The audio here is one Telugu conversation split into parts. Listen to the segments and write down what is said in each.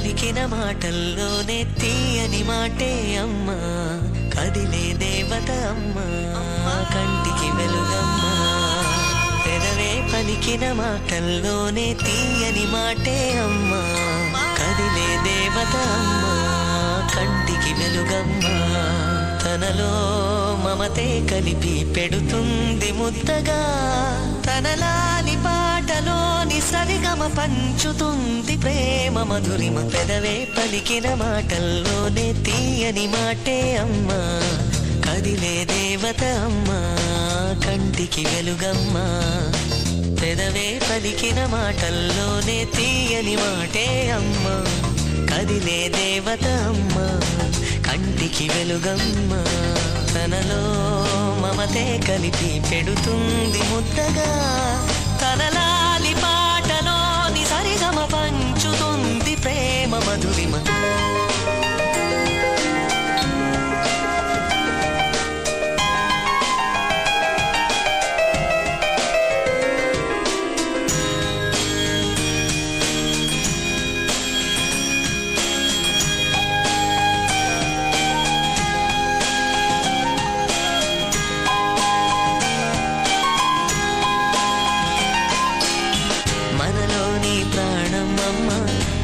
పలికిన మాటల్లోనే తీయని మాటే అమ్మా, కదిలే దేవత అమ్మా, కంటికి వెలుగమ్మా. పెదవే పలికిన మాటల్లోనే తీయని మాటే అమ్మా, కదిలే దేవత అమ్మా, కంటికి వెలుగమ్మా. తనలో మమతే కలిపి పెడుతుంది ముద్దగా, తనలాలి పాటలోని సరిగమ పంచుతుంది ప్రేమ మధురిమ. పెదవే పలికిన మాటల్లోనే తీయని మాటే అమ్మా, కదిలే దేవత అమ్మా, కంటికి వెలుగమ్మా. పెదవే పలికిన మాటల్లోనే తీయని మాటే అమ్మా, కదిలే దేవత అమ్మా, కంటికి వెలుగమ్మా. తనలో మమతే కలిపి పెడుతుంది ముద్దగా, తనలాలి పాటలోని సరిగమ పంచుతుంది ప్రేమ మధురిమ.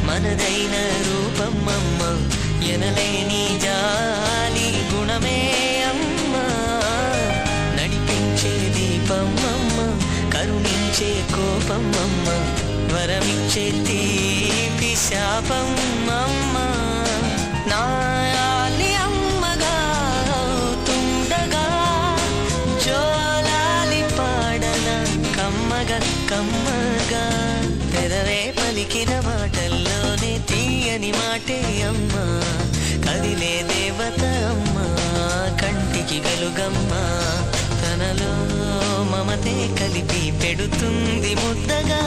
మనదైన రూపమమ్మ, ఎనలేని జాలి గుణమే అమ్మ, నడిపించే దీపమమ్మ, కరుణించే కోపమమ్మ, వరమిచ్చే తీపి శాపమమ్మ. నాయాలి అమ్మగా తుండగా, జోలాలి పాడన కమ్మగా కమ్మగా. పెదవే పలికిన మాటల్లోనే తీయని మాటే అమ్మా, కదిలే దేవత అమ్మా, కంటికి వెలుగమ్మా. తనలో మమతే కలిపి పెడుతుంది ముద్దగా,